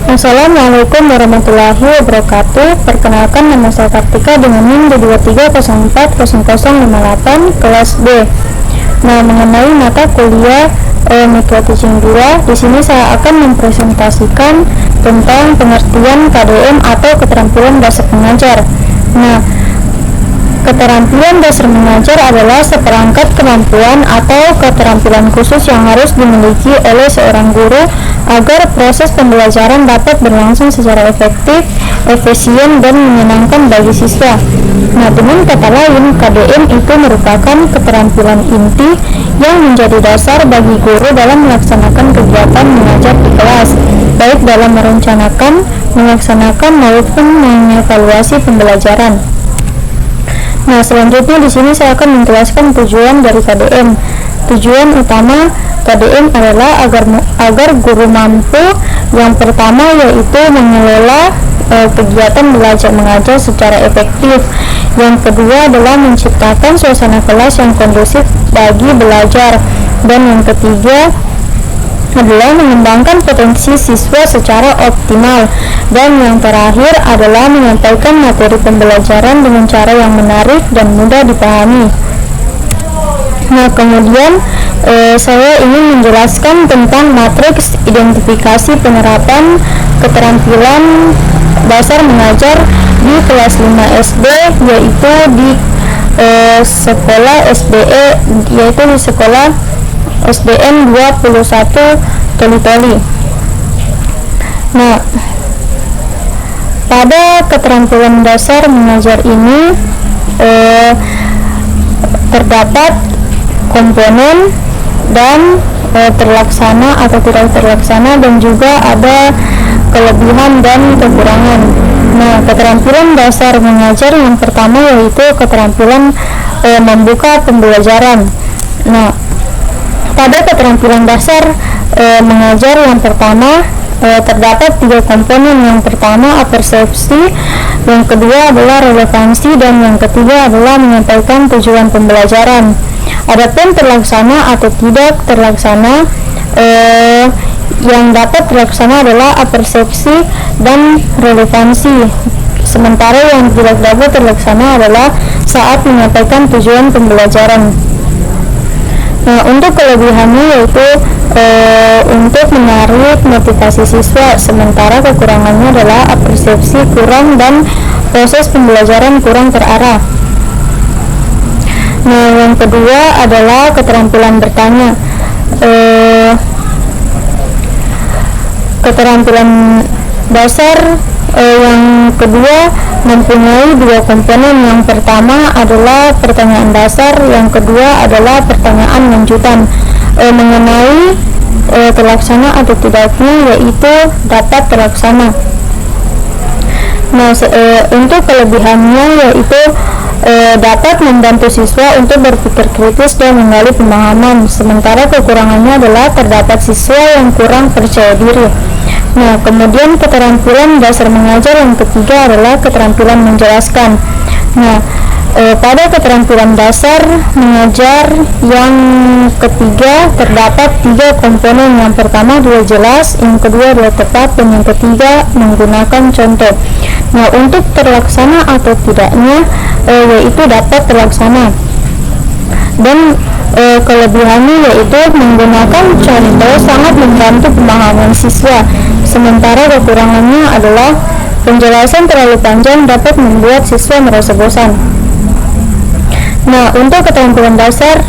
Assalamualaikum warahmatullahi wabarakatuh. Perkenalkan, nama saya Kartika dengan NIM D23040058 kelas B. Nah, mengenai mata kuliah Media Teaching 2, di sini saya akan mempresentasikan tentang pengertian KDM atau keterampilan dasar mengajar. Nah, keterampilan dasar mengajar adalah seperangkat kemampuan atau keterampilan khusus yang harus dimiliki oleh seorang guru agar proses pembelajaran dapat berlangsung secara efektif, efisien, dan menyenangkan bagi siswa. Nah, dengan kata lain, KDM itu merupakan keterampilan inti yang menjadi dasar bagi guru dalam melaksanakan kegiatan mengajar di kelas, baik dalam merencanakan, melaksanakan, maupun mengevaluasi pembelajaran. Nah, selanjutnya di sini saya akan menjelaskan tujuan dari KDM. Tujuan utama KDM adalah agar guru mampu, yang pertama yaitu mengelola kegiatan belajar mengajar secara efektif. Yang kedua adalah menciptakan suasana kelas yang kondusif bagi belajar. Dan yang ketiga adalah mengembangkan potensi siswa secara optimal, dan yang terakhir adalah menyampaikan materi pembelajaran dengan cara yang menarik dan mudah dipahami. Nah, kemudian saya ingin menjelaskan tentang matriks identifikasi penerapan keterampilan dasar mengajar di kelas 5 SD, yaitu di sekolah SDE, yaitu di sekolah SDN 21 Toli-Toli. Nah, pada keterampilan dasar mengajar ini terdapat komponen dan terlaksana atau tidak terlaksana, dan juga ada kelebihan dan kekurangan. Nah, keterampilan dasar mengajar yang pertama yaitu keterampilan membuka pembelajaran. Nah, pada keterampilan dasar mengajar yang pertama terdapat 3 komponen. Yang pertama persepsi, yang kedua adalah relevansi, dan yang ketiga adalah menyampaikan tujuan pembelajaran. Adapun terlaksana atau tidak terlaksana, yang dapat terlaksana adalah persepsi dan relevansi, sementara yang tidak dapat terlaksana adalah saat menyampaikan tujuan pembelajaran. Nah, untuk kelebihannya yaitu untuk menarik motivasi siswa, sementara kekurangannya adalah persepsi kurang dan proses pembelajaran kurang terarah. Nah, yang kedua adalah keterampilan bertanya. Keterampilan dasar yang kedua mempunyai 2 komponen. Yang pertama adalah pertanyaan dasar, yang kedua adalah pertanyaan lanjutan. Mengenai terlaksana atau tidaknya, yaitu dapat terlaksana. Nah, untuk kelebihannya yaitu dapat membantu siswa untuk berpikir kritis dan menggali pemahaman, sementara kekurangannya adalah terdapat siswa yang kurang percaya diri. Nah, kemudian keterampilan dasar mengajar yang ketiga adalah keterampilan menjelaskan. Nah, pada keterampilan dasar mengajar yang ketiga terdapat 3 komponen. Yang pertama adalah jelas, yang kedua adalah tepat, dan yang ketiga menggunakan contoh. Nah, untuk terlaksana atau tidaknya yaitu dapat terlaksana, dan kelebihannya yaitu menggunakan contoh sangat membantu pemahaman siswa, sementara kekurangannya adalah penjelasan terlalu panjang dapat membuat siswa merasa bosan. Nah, untuk keterampilan dasar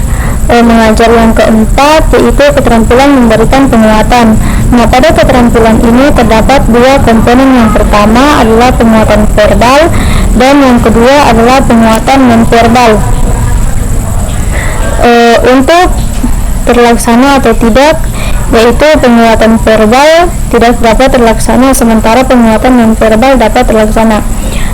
mengajar yang keempat yaitu keterampilan memberikan penguatan. Nah, pada keterampilan ini terdapat 2 komponen. Yang pertama adalah penguatan verbal, dan yang kedua adalah penguatan non-verbal. Untuk terlaksana atau tidak, yaitu penguatan verbal tidak dapat terlaksana, sementara penguatan non-verbal dapat terlaksana.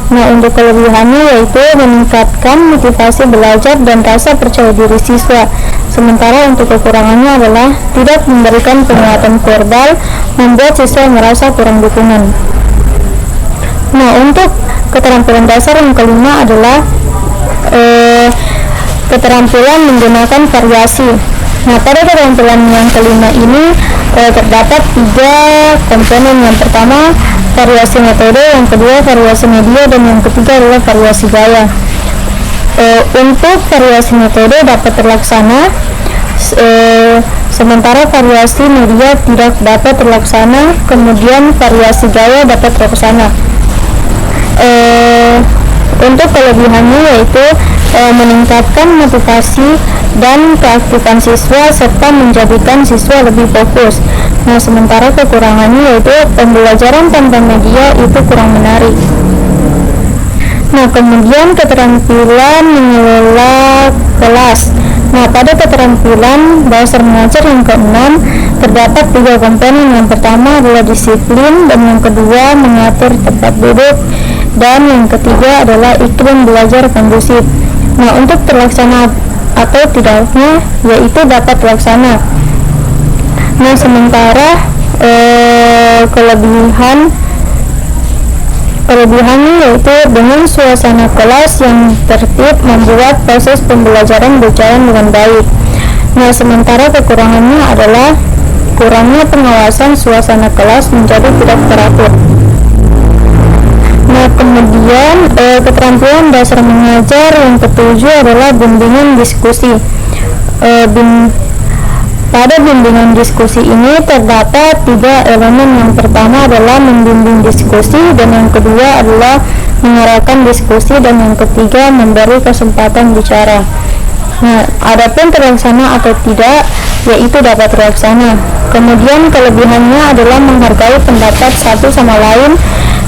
Nah, untuk kelebihannya yaitu meningkatkan motivasi belajar dan rasa percaya diri siswa, sementara untuk kekurangannya adalah tidak memberikan penguatan verbal, membuat siswa merasa kurang dukungan. Nah, untuk keterampilan dasar yang kelima adalah keterampilan menggunakan variasi. Nah, pada keterampilan yang kelima ini terdapat 3 komponen. Yang pertama variasi metode, yang kedua variasi media, dan yang ketiga adalah variasi gaya. Untuk variasi metode dapat terlaksana, sementara variasi media tidak dapat terlaksana. Kemudian variasi gaya dapat terlaksana. Untuk kelebihannya yaitu meningkatkan motivasi dan keaktifan siswa serta menjadikan siswa lebih fokus. Nah, sementara kekurangannya yaitu pembelajaran tanpa media itu kurang menarik. Nah, kemudian keterampilan mengelola kelas. Nah, pada keterampilan dasar mengajar yang ke-6 terdapat 3 komponen. Yang pertama adalah disiplin, dan yang kedua mengatur tempat duduk, dan yang ketiga adalah iklim belajar kondusif. Nah, untuk terlaksana atau tidaknya yaitu dapat terlaksana. Nah, sementara kelebihannya yaitu dengan suasana kelas yang tertib membuat proses pembelajaran berjalan dengan baik. Nah, sementara kekurangannya adalah kurangnya pengawasan, suasana kelas menjadi tidak teratur. Nah, kemudian keterampilan dasar mengajar yang ke-7 adalah bimbingan diskusi. Pada bimbingan diskusi ini terdapat 3 elemen. Yang pertama adalah membimbing diskusi, dan yang kedua adalah mengarahkan diskusi, dan yang ketiga memberi kesempatan bicara. Nah, adapun terlaksana atau tidak yaitu dapat terlaksana. Kemudian kelebihannya adalah menghargai pendapat satu sama lain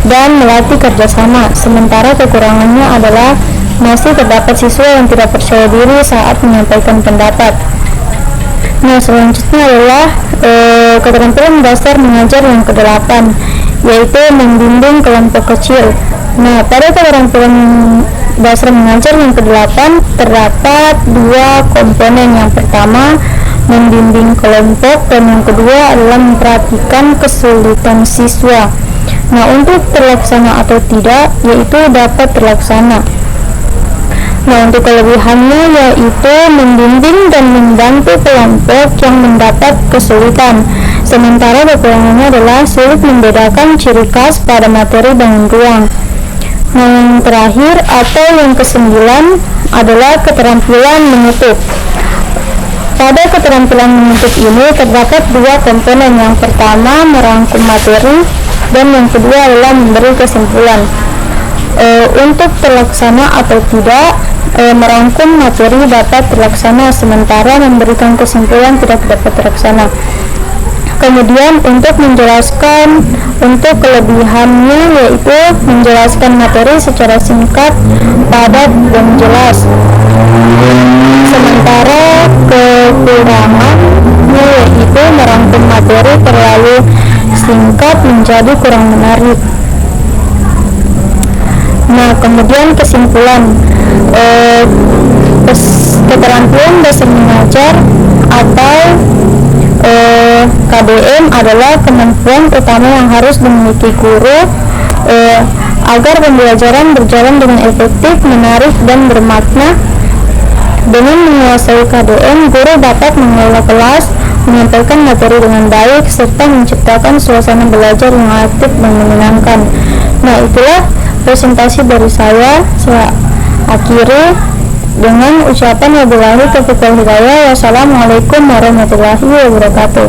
dan melatih kerjasama. Sementara kekurangannya adalah masih terdapat siswa yang tidak percaya diri saat menyampaikan pendapat. Nah, selanjutnya adalah keterampilan dasar mengajar yang ke-8 yaitu membimbing kelompok kecil. Nah, pada keterampilan dasar mengajar yang ke-8 terdapat 2 komponen. Yang pertama membimbing kelompok, dan yang kedua adalah memperhatikan kesulitan siswa. Nah, untuk terlaksana atau tidak yaitu dapat terlaksana. Nah, untuk kelebihannya yaitu membimbing dan membantu kelompok yang mendapat kesulitan. Sementara kekurangannya adalah sulit membedakan ciri khas pada materi dengan ruang. Nah, yang terakhir atau yang ke-9 adalah keterampilan menutup. Pada keterampilan menutup ini terdapat 2 komponen. Yang pertama merangkum materi, dan yang kedua adalah memberi kesimpulan. Untuk terlaksana atau tidak, merangkum materi dapat terlaksana, sementara memberikan kesimpulan tidak dapat terlaksana. Kemudian untuk menjelaskan, untuk kelebihannya yaitu menjelaskan materi secara singkat, padat, dan jelas. Sementara kekurangannya yaitu merangkum materi terlalu singkat menjadi kurang menarik. Nah, kemudian kesimpulan, keterampilan dasar mengajar atau KDM adalah kemampuan utama yang harus dimiliki guru agar pembelajaran berjalan dengan efektif, menarik, dan bermakna. Dengan menguasai KDM, guru dapat mengelola kelas, menyampaikan materi dengan baik, serta menciptakan suasana belajar yang aktif dan menyenangkan. Nah, itulah presentasi dari saya. Saya akhiri dengan ucapan wabillahi taufiq wal hidayah. Wassalamualaikum warahmatullahi wabarakatuh.